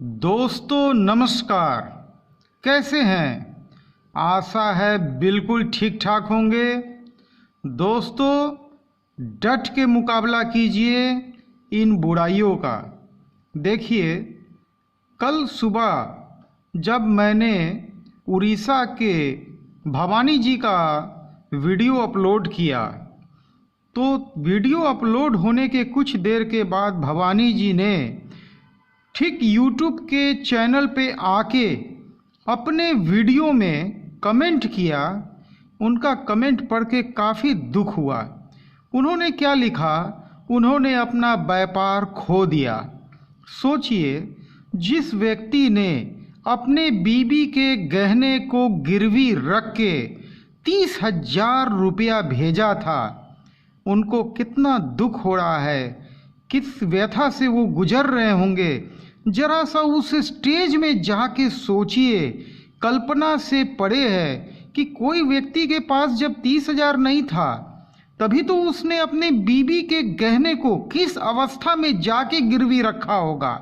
दोस्तों नमस्कार। कैसे हैं? आशा है बिल्कुल ठीक ठाक होंगे। दोस्तों डट के मुकाबला कीजिए इन बुराइयों का। देखिए, कल सुबह जब मैंने उड़ीसा के भवानी जी का वीडियो अपलोड किया तो वीडियो अपलोड होने के कुछ देर के बाद भवानी जी ने ठीक यूट्यूब के चैनल पे आके अपने वीडियो में कमेंट किया। उनका कमेंट पढ़ के काफ़ी दुख हुआ। उन्होंने क्या लिखा? उन्होंने अपना व्यापार खो दिया। सोचिए, जिस व्यक्ति ने अपने बीबी के गहने को गिरवी रख के 30,000 रुपया भेजा था, उनको कितना दुख हो रहा है, किस व्यथा से वो गुजर रहे होंगे। जरा सा उस स्टेज में जाके सोचिए, कल्पना से परे है कि कोई व्यक्ति के पास जब 30,000 नहीं था तभी तो उसने अपने बीबी के गहने को किस अवस्था में जाके गिरवी रखा होगा।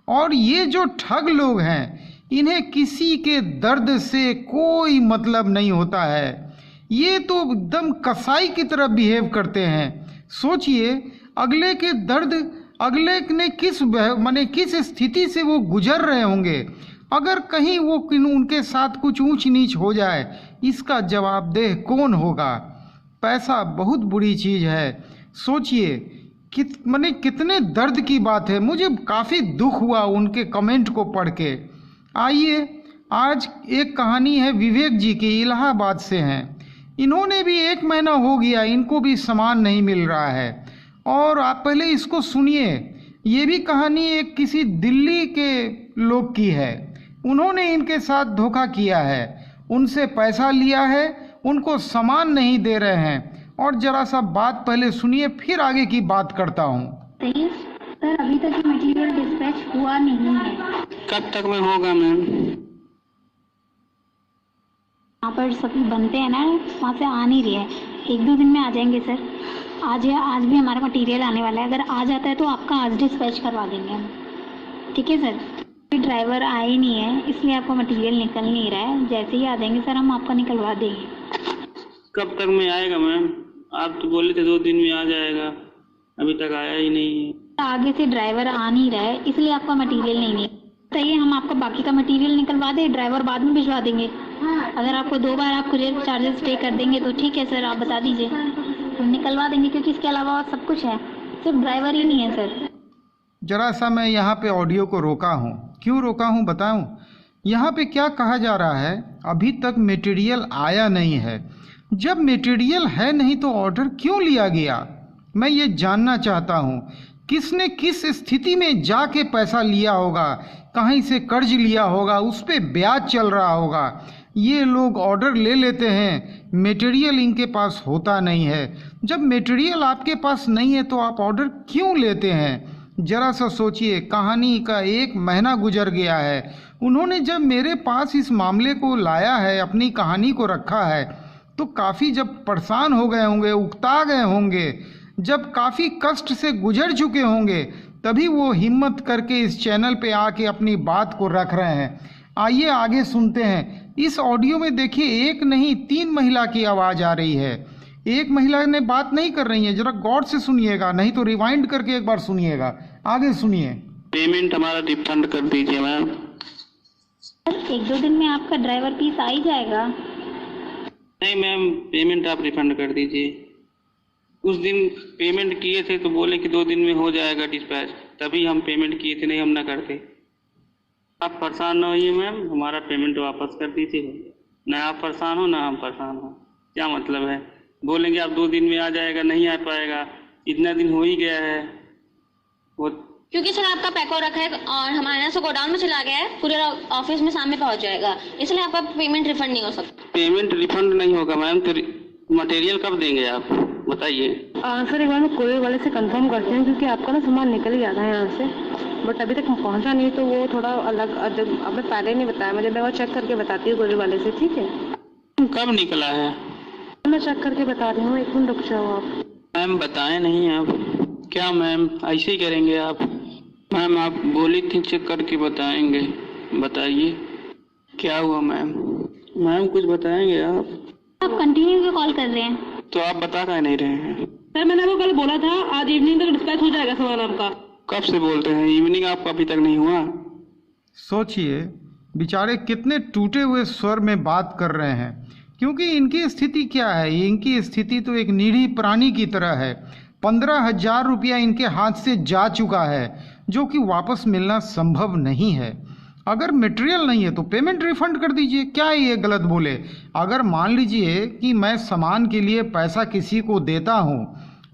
और ये जो ठग लोग हैं, इन्हें किसी के दर्द से कोई मतलब नहीं होता है। ये तो एकदम कसाई की तरह बिहेव करते हैं। सोचिए, अगले के दर्द, अगले ने किस स्थिति से वो गुजर रहे होंगे। अगर कहीं वो उनके साथ कुछ ऊंच नीच हो जाए, इसका जवाबदेह कौन होगा? पैसा बहुत बुरी चीज़ है। सोचिए, कितने दर्द की बात है। मुझे काफ़ी दुख हुआ उनके कमेंट को पढ़ के। आइए, आज एक कहानी है विवेक जी की, इलाहाबाद से हैं। इन्होंने भी 1 महीना हो गया, इनको भी सामान नहीं मिल रहा है। और आप पहले इसको सुनिए। ये भी कहानी एक किसी दिल्ली के लोग की है। उन्होंने इनके साथ धोखा किया है, उनसे पैसा लिया है, उनको सामान नहीं दे रहे हैं। और जरा सा बात पहले सुनिए, फिर आगे की बात करता हूँ। सर, अभी तक मटेरियल डिस्पैच हुआ नहीं है। कब तक में होगा मैम? यहाँ पर सभी बनते हैं ना, वहाँ से आ नहीं रही है। 1-2 दिन में आ जाएंगे सर। आज भी हमारा मटेरियल आने वाला है। अगर आ जाता है तो आपका आज डिस्पैच करवा देंगे हम। ठीक है सर। ड्राइवर आए ही नहीं है, इसलिए आपका मटेरियल निकल नहीं रहा है। जैसे ही आ जाएंगे सर, हम आपका निकलवा देंगे। कब तक में आएगा मैम? आप तो बोले थे 2 दिन में आ जाएगा, अभी तक आया ही नहीं है। आगे से ड्राइवर आ नहीं रहा है, इसलिए आपका मटेरियल नहीं चाहिए। हम आपका बाकी का मटेरियल निकलवा दें, ड्राइवर बाद में भिजवा देंगे। अगर आपको 2 बार आप कुरियर चार्जेस पे कर देंगे तो ठीक है सर, आप बता दीजिए, हम निकलवा देंगे। क्योंकि इसके अलावा सब कुछ है, सिर्फ ड्राइवर ही नहीं है सर। जरा सा मैं यहाँ पे ऑडियो को रोका हूँ। क्यों रोका हूँ बताऊँ? यहाँ पे क्या कहा जा रहा है, अभी तक मटेरियल आया नहीं है। जब मटेरियल है नहीं तो ऑर्डर क्यों लिया गया? मैं ये जानना चाहता हूँ। किसने किस स्थिति में जाके पैसा लिया होगा, कहीं से कर्ज लिया होगा, उस पर ब्याज चल रहा होगा। ये लोग ऑर्डर ले लेते हैं, मटेरियल इनके पास होता नहीं है। जब मटेरियल आपके पास नहीं है तो आप ऑर्डर क्यों लेते हैं? जरा सा सोचिए। कहानी का 1 महीना गुजर गया है। उन्होंने जब मेरे पास इस मामले को लाया है, अपनी कहानी को रखा है, तो काफ़ी जब परेशान हो गए होंगे, उकता गए होंगे, जब काफ़ी कष्ट से गुजर चुके होंगे, तभी वो हिम्मत करके इस चैनल पे आके अपनी बात को रख रहे हैं। आइए आगे सुनते हैं। इस ऑडियो में देखिए, 1 नहीं 3 महिला की आवाज़ आ रही है। एक महिला ने बात नहीं कर रही है। जरा गौर से सुनिएगा, नहीं तो रिवाइंड करके एक बार सुनिएगा। आगे सुनिए। पेमेंट हमारा रिफंड कर दीजिए मैम। 1-2 दिन में आपका ड्राइवर पीस आ ही जाएगा। नहीं मैम, पेमेंट आप रिफंड कर दीजिए। उस दिन पेमेंट किए थे तो बोले कि 2 दिन में हो जाएगा डिस्पैच, तभी हम पेमेंट किए थे, नहीं हम ना करते। आप परेशान ना होइए मैम, हमारा पेमेंट वापस कर दीजिए। ना आप परेशान हो ना हम परेशान हो। क्या मतलब है? बोलेंगे आप 2 दिन में आ जाएगा, नहीं आ पाएगा। इतना दिन हो ही गया है वो। क्योंकि सर आपका पैक हो रखा है और हमारे यहाँ से गोडाउन में चला गया है, पूरे ऑफिस में सामने पहुंच जाएगा, इसलिए आपका पेमेंट रिफंड नहीं हो सकता। पेमेंट रिफंड नहीं होगा मैम, तो मटेरियल कब देंगे आप बताइए? सर, एक बार मैं कोरियर वाले से कंफर्म करती हूँ, क्योंकि आपका ना सामान निकल गया था यहाँ से, बट अभी तक पहुँचा नहीं। तो वो थोड़ा अलग, आपने पहले नहीं बताया मुझे। मैं वो चेक करके बताती हूँ कोरियर वाले से। ठीक है? कब निकला है? मैं चेक करके बता रही हूँ, 1 मिनट रुक जाओ आप। मैम बताएं नहीं आप। क्या मैम ऐसे ही करेंगे आप? मैम आप बोली थी चेक करके बताएंगे, बताइए क्या हुआ मैम? मैम कुछ बताएंगे आप कंटिन्यू क्यों कॉल कर रहे हैं? तो आप बता रहे नहीं रहे हैं। सर मैंने आपको कल बोला था आज इवनिंग तक डिस्पैच हो जाएगा सामान आपका। कब से बोलते हैं, इवनिंग आपका अभी तक नहीं हुआ? सोचिए बेचारे कितने टूटे हुए स्वर में बात कर रहे हैं, क्योंकि इनकी स्थिति क्या है, इनकी स्थिति तो एक नीडी प्राणी की तरह है। 15,000 रुपया इनके हाथ से जा चुका है, जो कि वापस मिलना संभव नहीं है। अगर मटेरियल नहीं है तो पेमेंट रिफंड कर दीजिए, क्या ये गलत बोले? अगर मान लीजिए कि मैं सामान के लिए पैसा किसी को देता हूँ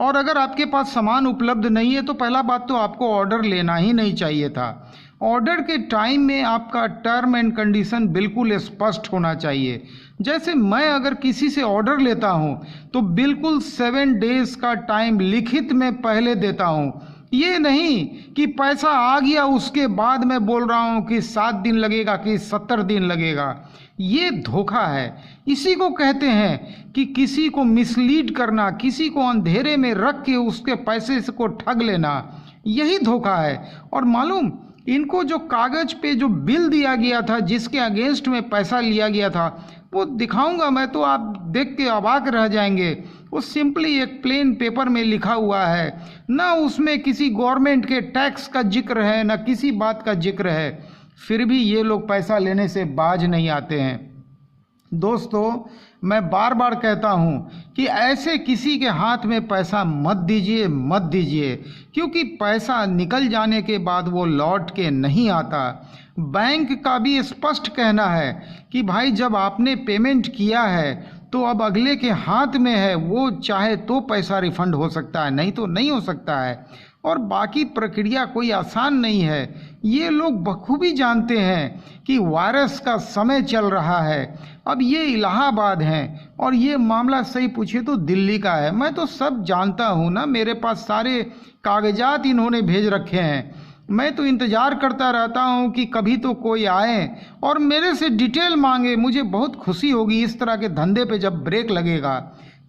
और अगर आपके पास सामान उपलब्ध नहीं है तो पहला बात तो आपको ऑर्डर लेना ही नहीं चाहिए था। ऑर्डर के टाइम में आपका टर्म एंड कंडीशन बिल्कुल स्पष्ट होना चाहिए। जैसे मैं अगर किसी से ऑर्डर लेता हूँ तो बिल्कुल 7 डेज का टाइम लिखित में पहले देता हूँ। ये नहीं कि पैसा आ गया उसके बाद मैं बोल रहा हूँ कि 7 दिन लगेगा कि 70 दिन लगेगा। ये धोखा है। इसी को कहते हैं कि किसी को मिसलीड करना, किसी को अंधेरे में रख के उसके पैसे को ठग लेना, यही धोखा है। और मालूम इनको जो कागज पे जो बिल दिया गया था, जिसके अगेंस्ट में पैसा लिया गया था, वो दिखाऊंगा मैं तो आप देख के अवाक रह जाएंगे। वो सिंपली एक प्लेन पेपर में लिखा हुआ है, ना उसमें किसी गवर्नमेंट के टैक्स का जिक्र है, ना किसी बात का जिक्र है, फिर भी ये लोग पैसा लेने से बाज नहीं आते हैं। दोस्तों मैं बार बार कहता हूँ कि ऐसे किसी के हाथ में पैसा मत दीजिए, मत दीजिए, क्योंकि पैसा निकल जाने के बाद वो लौट के नहीं आता। बैंक का भी स्पष्ट कहना है कि भाई जब आपने पेमेंट किया है तो अब अगले के हाथ में है, वो चाहे तो पैसा रिफंड हो सकता है, नहीं तो नहीं हो सकता है। और बाकी प्रक्रिया कोई आसान नहीं है। ये लोग बखूबी जानते हैं कि वायरस का समय चल रहा है। अब ये इलाहाबाद हैं और ये मामला सही पूछे तो दिल्ली का है। मैं तो सब जानता हूँ ना, मेरे पास सारे कागजात इन्होंने भेज रखे हैं। मैं तो इंतज़ार करता रहता हूँ कि कभी तो कोई आए और मेरे से डिटेल मांगे। मुझे बहुत खुशी होगी इस तरह के धंधे पे जब ब्रेक लगेगा,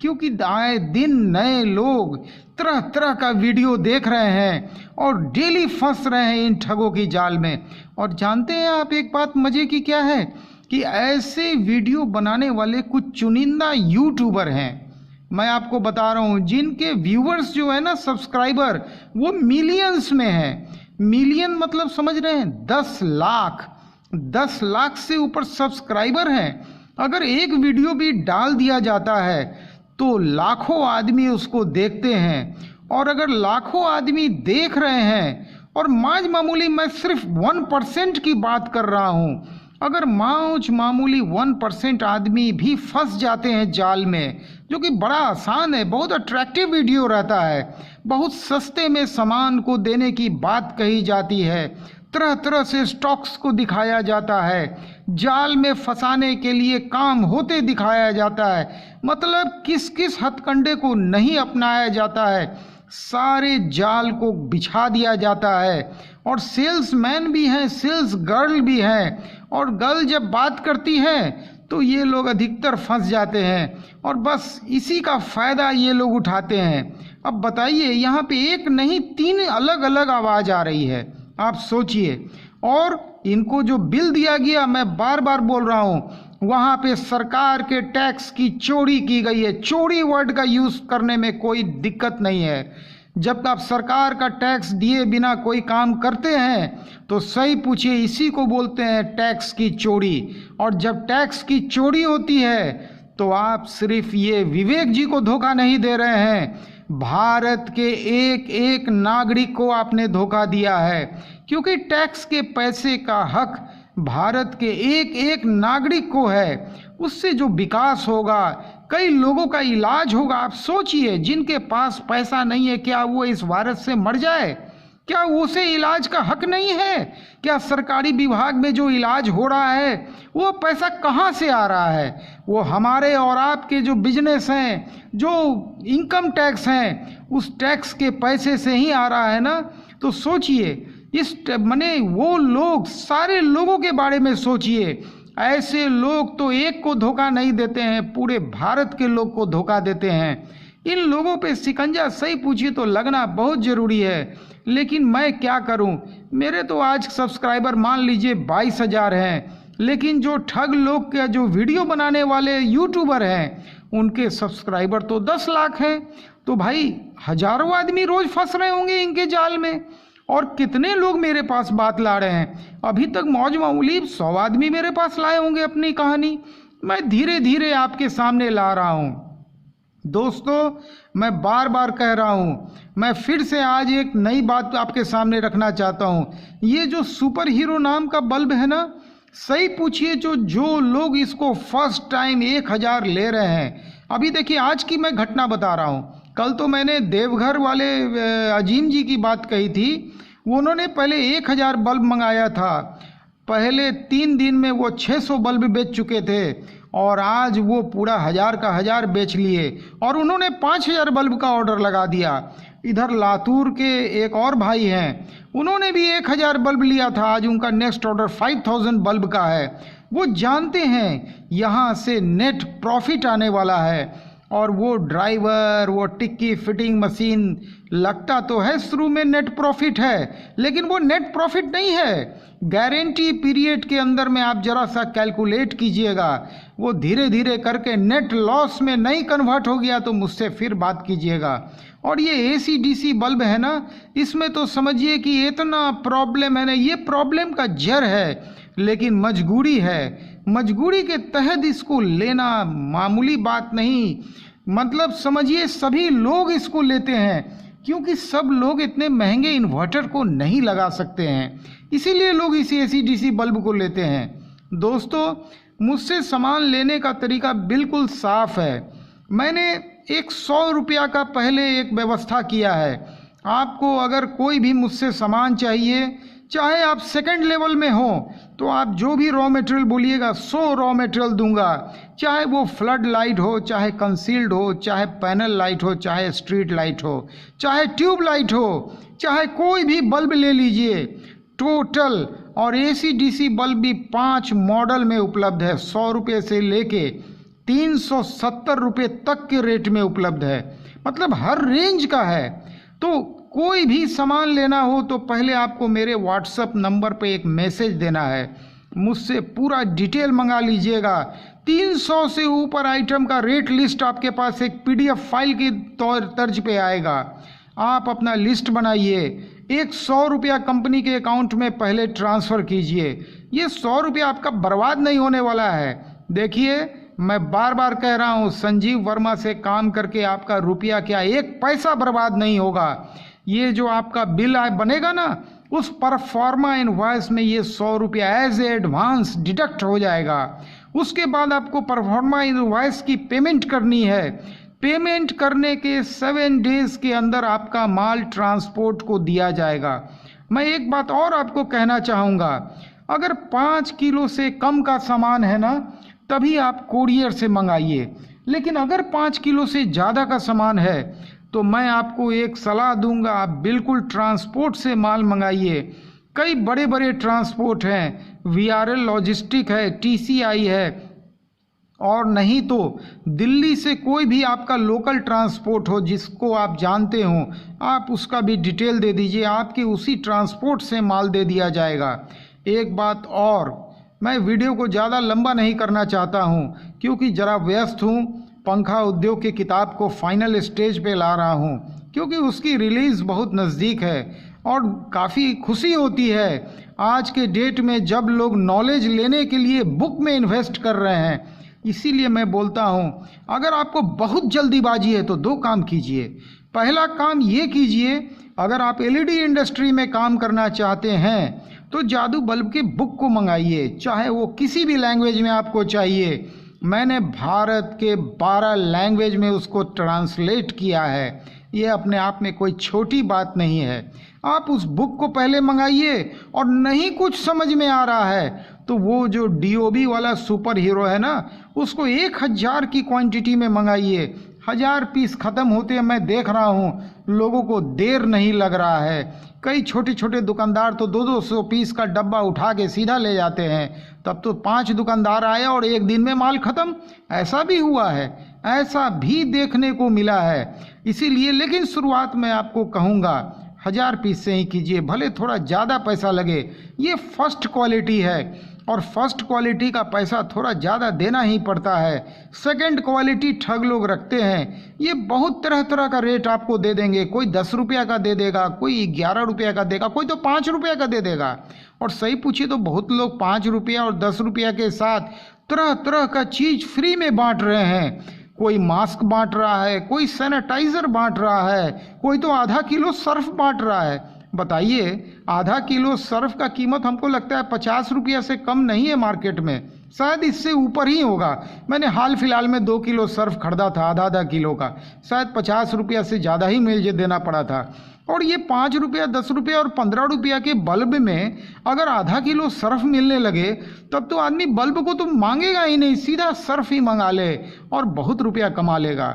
क्योंकि आए दिन नए लोग तरह तरह का वीडियो देख रहे हैं और डेली फंस रहे हैं इन ठगों की जाल में। और जानते हैं आप एक बात मज़े की क्या है, कि ऐसे वीडियो बनाने वाले कुछ चुनिंदा यूट्यूबर हैं, मैं आपको बता रहा हूँ, जिनके व्यूअर्स जो है ना, सब्सक्राइबर, वो मिलियंस में है। मिलियन मतलब समझ रहे हैं, 10 लाख, 10 लाख से ऊपर सब्सक्राइबर हैं। अगर एक वीडियो भी डाल दिया जाता है तो लाखों आदमी उसको देखते हैं। और अगर लाखों आदमी देख रहे हैं और मामूली, मैं सिर्फ 1% की बात कर रहा हूँ, अगर मामूली 1% आदमी भी फंस जाते हैं जाल में, जो कि बड़ा आसान है, बहुत अट्रैक्टिव वीडियो रहता है, बहुत सस्ते में सामान को देने की बात कही जाती है, तरह तरह से स्टॉक्स को दिखाया जाता है, जाल में फंसाने के लिए काम होते दिखाया जाता है। मतलब किस किस हथकंडे को नहीं अपनाया जाता है, सारे जाल को बिछा दिया जाता है। और सेल्समैन भी हैं, सेल्स गर्ल भी हैं, और गर्ल जब बात करती है तो ये लोग अधिकतर फंस जाते हैं और बस इसी का फ़ायदा ये लोग उठाते हैं। अब बताइए, यहाँ पे एक नहीं 3 अलग अलग आवाज़ आ रही है, आप सोचिए। और इनको जो बिल दिया गया, मैं बार बार बोल रहा हूँ, वहाँ पे सरकार के टैक्स की चोरी की गई है। चोरी वर्ड का यूज़ करने में कोई दिक्कत नहीं है। जब आप सरकार का टैक्स दिए बिना कोई काम करते हैं तो सही पूछिए, इसी को बोलते हैं टैक्स की चोरी। और जब टैक्स की चोरी होती है तो आप सिर्फ ये विवेक जी को धोखा नहीं दे रहे हैं, भारत के एक एक नागरिक को आपने धोखा दिया है। क्योंकि टैक्स के पैसे का हक भारत के एक एक नागरिक को है। उससे जो विकास होगा, कई लोगों का इलाज होगा। आप सोचिए, जिनके पास पैसा नहीं है, क्या वो इस वायरस से मर जाए? क्या उसे इलाज का हक नहीं है? क्या सरकारी विभाग में जो इलाज हो रहा है वो पैसा कहाँ से आ रहा है? वो हमारे और आपके जो बिजनेस हैं, जो इनकम टैक्स हैं, उस टैक्स के पैसे से ही आ रहा है ना। तो सोचिए, इस माने वो लोग, सारे लोगों के बारे में सोचिए। ऐसे लोग तो एक को धोखा नहीं देते हैं, पूरे भारत के लोग को धोखा देते हैं। इन लोगों पे शिकंजा सही पूछिए तो लगना बहुत ज़रूरी है। लेकिन मैं क्या करूं, मेरे तो आज सब्सक्राइबर मान लीजिए 22,000 हैं, लेकिन जो ठग लोग के जो वीडियो बनाने वाले यूट्यूबर हैं उनके सब्सक्राइबर तो 10 लाख हैं। तो भाई हजारों आदमी रोज फंस रहे होंगे इनके जाल में, और कितने लोग मेरे पास बात ला रहे हैं। अभी तक मौज मामूली 100 आदमी मेरे पास लाए होंगे अपनी कहानी, मैं धीरे धीरे आपके सामने ला रहा हूँ। दोस्तों मैं बार बार कह रहा हूँ, मैं फिर से आज एक नई बात आपके सामने रखना चाहता हूँ। ये जो सुपर हीरो नाम का बल्ब है ना, सही पूछिए जो लोग इसको फर्स्ट टाइम 1000 ले रहे हैं। अभी देखिए आज की मैं घटना बता रहा हूँ। कल तो मैंने देवघर वाले अजीम जी की बात कही थी, उन्होंने पहले 1000 बल्ब मंगाया था, पहले 3 दिन में वो 600 बल्ब बेच चुके थे, और आज वो पूरा 1000 का 1000 बेच लिए, और उन्होंने 5000 बल्ब का ऑर्डर लगा दिया। इधर लातूर के एक और भाई हैं, उन्होंने भी 1000 बल्ब लिया था, आज उनका नेक्स्ट ऑर्डर 5000 बल्ब का है। वो जानते हैं यहाँ से नेट प्रॉफिट आने वाला है, और वो ड्राइवर, वो टिक्की फिटिंग मशीन, लगता तो है शुरू में नेट प्रॉफिट है, लेकिन वो नेट प्रॉफिट नहीं है। गारंटी पीरियड के अंदर में आप जरा सा कैलकुलेट कीजिएगा, वो धीरे धीरे करके नेट लॉस में नहीं कन्वर्ट हो गया तो मुझसे फिर बात कीजिएगा। और ये AC/DC बल्ब है ना, इसमें तो समझिए कि इतना प्रॉब्लम है ना, ये प्रॉब्लम का जड़ है, लेकिन मजबूरी है। मजबूरी के तहत इसको लेना मामूली बात नहीं, मतलब समझिए सभी लोग इसको लेते हैं, क्योंकि सब लोग इतने महंगे इन्वर्टर को नहीं लगा सकते हैं, इसीलिए लोग इस AC/DC बल्ब को लेते हैं। दोस्तों मुझसे सामान लेने का तरीका बिल्कुल साफ है। मैंने 100 रुपया का पहले एक व्यवस्था किया है। आपको अगर कोई भी मुझसे सामान चाहिए, चाहे आप सेकंड लेवल में हो, तो आप जो भी रॉ मटेरियल बोलिएगा 100 रॉ मटेरियल दूंगा, चाहे वो फ्लड लाइट हो, चाहे कंसील्ड हो, चाहे पैनल लाइट हो, चाहे स्ट्रीट लाइट हो, चाहे ट्यूब लाइट हो, चाहे कोई भी बल्ब ले लीजिए टोटल। और AC/DC बल्ब भी 5 मॉडल में उपलब्ध है, 100 रुपये से लेके 370 रुपये तक के रेट में उपलब्ध है, मतलब हर रेंज का है। तो कोई भी सामान लेना हो तो पहले आपको मेरे व्हाट्सएप नंबर पे एक मैसेज देना है, मुझसे पूरा डिटेल मंगा लीजिएगा। 300 से ऊपर आइटम का रेट लिस्ट आपके पास एक PDF फाइल की तर्ज पे आएगा। आप अपना लिस्ट बनाइए, 100 रुपया कंपनी के अकाउंट में पहले ट्रांसफ़र कीजिए। ये 100 रुपया आपका बर्बाद नहीं होने वाला है। देखिए मैं बार बार कह रहा हूँ, संजीव वर्मा से काम करके आपका रुपया क्या 1 पैसा बर्बाद नहीं होगा। ये जो आपका बिल बनेगा ना, उस परफॉर्मा इनवॉइस में ये 100 रुपया एज ए एडवांस डिडक्ट हो जाएगा। उसके बाद आपको परफॉर्मा इनवॉइस की पेमेंट करनी है। पेमेंट करने के 7 डेज के अंदर आपका माल ट्रांसपोर्ट को दिया जाएगा। मैं एक बात और आपको कहना चाहूँगा, अगर 5 किलो से कम का सामान है ना, तभी आप कोरियर से मंगाइए, लेकिन अगर 5 किलो से ज़्यादा का सामान है तो मैं आपको एक सलाह दूंगा, आप बिल्कुल ट्रांसपोर्ट से माल मंगाइए। कई बड़े बड़े ट्रांसपोर्ट हैं, VRL लॉजिस्टिक है, TCI है, और नहीं तो दिल्ली से कोई भी आपका लोकल ट्रांसपोर्ट हो जिसको आप जानते हो, आप उसका भी डिटेल दे दीजिए, आपके उसी ट्रांसपोर्ट से माल दे दिया जाएगा। एक बात और, मैं वीडियो को ज़्यादा लंबा नहीं करना चाहता हूँ, क्योंकि ज़रा व्यस्त हूँ। पंखा उद्योग की किताब को फाइनल स्टेज पे ला रहा हूँ, क्योंकि उसकी रिलीज़ बहुत नज़दीक है, और काफ़ी खुशी होती है आज के डेट में जब लोग नॉलेज लेने के लिए बुक में इन्वेस्ट कर रहे हैं। इसीलिए मैं बोलता हूँ, अगर आपको बहुत जल्दीबाजी है तो 2 काम कीजिए। पहला काम ये कीजिए, अगर आप LED इंडस्ट्री में काम करना चाहते हैं तो जादू बल्ब के बुक को मंगाइए, चाहे वो किसी भी लैंग्वेज में आपको चाहिए। मैंने भारत के 12 लैंग्वेज में उसको ट्रांसलेट किया है, ये अपने आप में कोई छोटी बात नहीं है। आप उस बुक को पहले मंगाइए, और नहीं कुछ समझ में आ रहा है तो वो जो DOB वाला सुपर हीरो है ना, उसको 1000 की क्वांटिटी में मंगाइए। 1000 पीस ख़त्म होते हैं मैं देख रहा हूँ, लोगों को देर नहीं लग रहा है। कई छोटे छोटे दुकानदार तो 200 पीस का डब्बा उठा के सीधा ले जाते हैं, तब तो 5 दुकानदार आए और 1 दिन में माल ख़त्म, ऐसा भी हुआ है, ऐसा भी देखने को मिला है। इसीलिए लेकिन शुरुआत में आपको कहूँगा, 1000 पीस से ही कीजिए, भले थोड़ा ज़्यादा पैसा लगे। ये फर्स्ट क्वालिटी है और फर्स्ट क्वालिटी का पैसा थोड़ा ज़्यादा देना ही पड़ता है। सेकंड क्वालिटी ठग लोग रखते हैं, ये बहुत तरह तरह का रेट आपको दे देंगे। कोई 10 रुपया का दे देगा, कोई 11 रुपया का देगा, कोई तो 5 रुपया का दे देगा। और सही पूछिए तो बहुत लोग 5 रुपया और 10 रुपया के साथ तरह तरह का चीज़ फ्री में बांट रहे हैं। कोई मास्क बांट रहा है, कोई सैनिटाइज़र बांट रहा है, कोई तो आधा किलो सर्फ बांट रहा है। बताइए, आधा किलो सर्फ का कीमत हमको लगता है 50 रुपया से कम नहीं है मार्केट में, शायद इससे ऊपर ही होगा। मैंने हाल फिलहाल में 2 किलो सर्फ खरीदा था, आधा किलो का, शायद 50 रुपया से ज़्यादा ही मुझे देना पड़ा था। और ये 5 रुपया, 10 रुपया और 15 रुपया के बल्ब में अगर आधा किलो सर्फ मिलने लगे तब तो आदमी बल्ब को तो मांगेगा ही नहीं, सीधा सर्फ ही मंगा ले और बहुत रुपया कमा लेगा।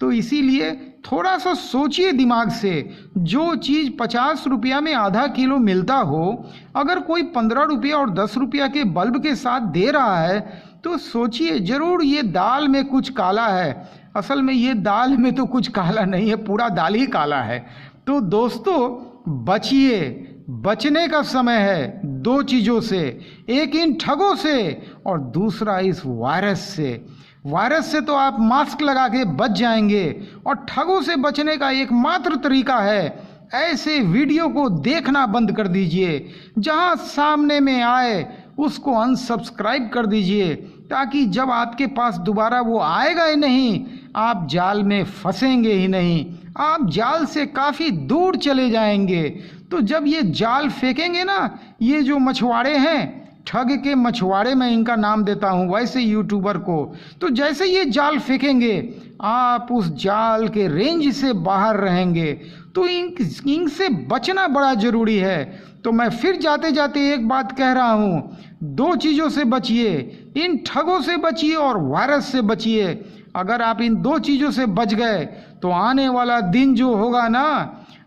तो इसीलिए थोड़ा सा सोचिए दिमाग से, जो चीज़ 50 रुपया में आधा किलो मिलता हो, अगर कोई 15 रुपया और 10 रुपया के बल्ब के साथ दे रहा है तो सोचिए ज़रूर ये दाल में कुछ काला है। असल में ये दाल में तो कुछ काला नहीं है, पूरा दाल ही काला है। तो दोस्तों बचिए, बचने का समय है 2 चीज़ों से, एक इन ठगों से और दूसरा इस वायरस से। वायरस से तो आप मास्क लगा के बच जाएंगे और ठगों से बचने का एकमात्र तरीका है ऐसे वीडियो को देखना बंद कर दीजिए। जहां सामने में आए उसको अनसब्सक्राइब कर दीजिए, ताकि जब आपके पास दोबारा वो आएगा ही नहीं, आप जाल में फंसेंगे ही नहीं, आप जाल से काफ़ी दूर चले जाएंगे। तो जब ये जाल फेंकेंगे ना, ये जो मछुआरे हैं, ठग के मछुआरे मैं इनका नाम देता हूँ वैसे यूट्यूबर को, तो जैसे ये जाल फेंकेंगे आप उस जाल के रेंज से बाहर रहेंगे। तो इनसे बचना बड़ा ज़रूरी है। तो मैं फिर जाते जाते एक बात कह रहा हूँ, 2 चीज़ों से बचिए, इन ठगों से बचिए और वायरस से बचिए। अगर आप इन 2 चीज़ों से बच गए तो आने वाला दिन जो होगा ना,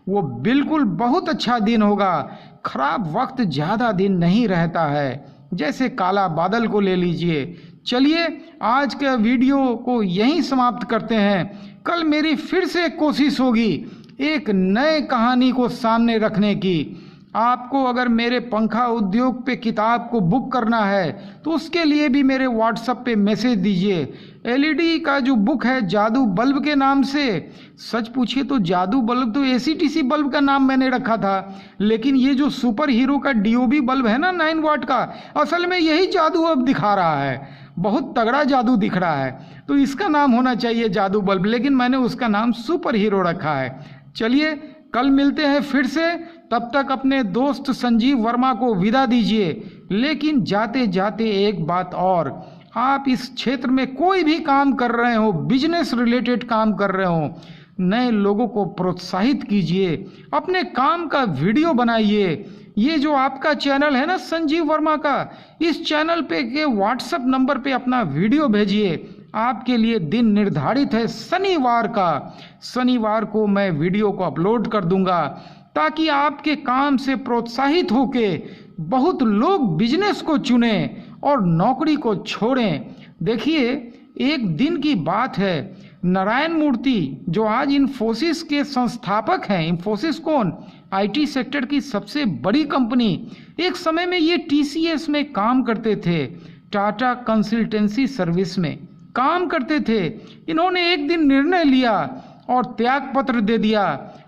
वो बिल्कुल बहुत अच्छा दिन होगा। खराब वक्त ज़्यादा दिन नहीं रहता है। जैसे काला बादल को ले लीजिए। चलिए आज के वीडियो को यहीं समाप्त करते हैं। कल मेरी फिर से कोशिश होगी एक नए कहानी को सामने रखने की। आपको अगर मेरे पंखा उद्योग पे किताब को बुक करना है तो उसके लिए भी मेरे व्हाट्सएप पे मैसेज दीजिए। एलईडी का जो बुक है जादू बल्ब के नाम से, सच पूछिए तो जादू बल्ब तो एसीटीसी बल्ब का नाम मैंने रखा था, लेकिन ये जो सुपर हीरो का डीओबी बल्ब है ना 9 वाट का, असल में यही जादू अब दिखा रहा है, बहुत तगड़ा जादू दिख रहा है। तो इसका नाम होना चाहिए जादू बल्ब, लेकिन मैंने उसका नाम सुपर हीरो रखा है। चलिए कल मिलते हैं फिर से, तब तक अपने दोस्त संजीव वर्मा को विदा दीजिए। लेकिन जाते जाते एक बात और, आप इस क्षेत्र में कोई भी काम कर रहे हो, बिजनेस रिलेटेड काम कर रहे हो, नए लोगों को प्रोत्साहित कीजिए, अपने काम का वीडियो बनाइए। ये जो आपका चैनल है ना संजीव वर्मा का, इस चैनल पे के व्हाट्सएप नंबर पे अपना वीडियो भेजिए। आपके लिए दिन निर्धारित है शनिवार का, शनिवार को मैं वीडियो को अपलोड कर दूंगा, ताकि आपके काम से प्रोत्साहित होके बहुत लोग बिजनेस को चुनें और नौकरी को छोड़ें। देखिए एक दिन की बात है, नारायण मूर्ति जो आज इन्फोसिस के संस्थापक हैं, इन्फोसिस कौन, आईटी सेक्टर की सबसे बड़ी कंपनी, एक समय में ये टीसीएस में काम करते थे, टाटा कंसल्टेंसी सर्विस में काम करते थे। इन्होंने एक दिन निर्णय लिया और त्याग पत्र दे दिया,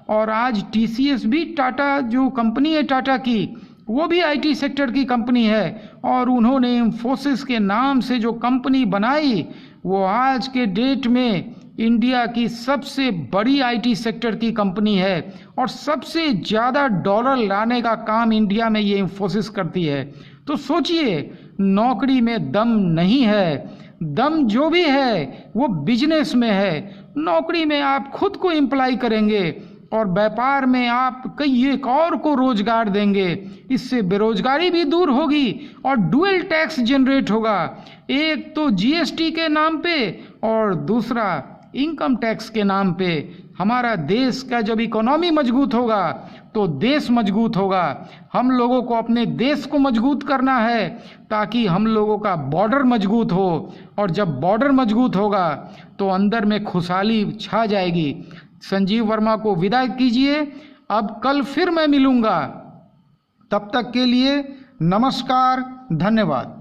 और आज टीसीएस भी टाटा जो कंपनी है टाटा की, वो भी आईटी सेक्टर की कंपनी है, और उन्होंने इन्फोसिस के नाम से जो कंपनी बनाई वो आज के डेट में इंडिया की सबसे बड़ी आईटी सेक्टर की कंपनी है, और सबसे ज़्यादा डॉलर लाने का काम इंडिया में ये इन्फोसिस करती है। तो सोचिए, नौकरी में दम नहीं है, दम जो भी है वो बिजनेस में है। नौकरी में आप खुद को एम्प्लॉय करेंगे और व्यापार में आप कई एक और को रोजगार देंगे। इससे बेरोजगारी भी दूर होगी और डुअल टैक्स जनरेट होगा, एक तो जीएसटी के नाम पे और दूसरा इनकम टैक्स के नाम पे। हमारा देश का जब इकोनॉमी मजबूत होगा तो देश मजबूत होगा। हम लोगों को अपने देश को मजबूत करना है ताकि हम लोगों का बॉर्डर मजबूत हो, और जब बॉर्डर मजबूत होगा तो अंदर में खुशहाली छा जाएगी। संजीव वर्मा को विदा कीजिए। अब कल फिर मैं मिलूँगा। तब तक के लिए नमस्कार, धन्यवाद।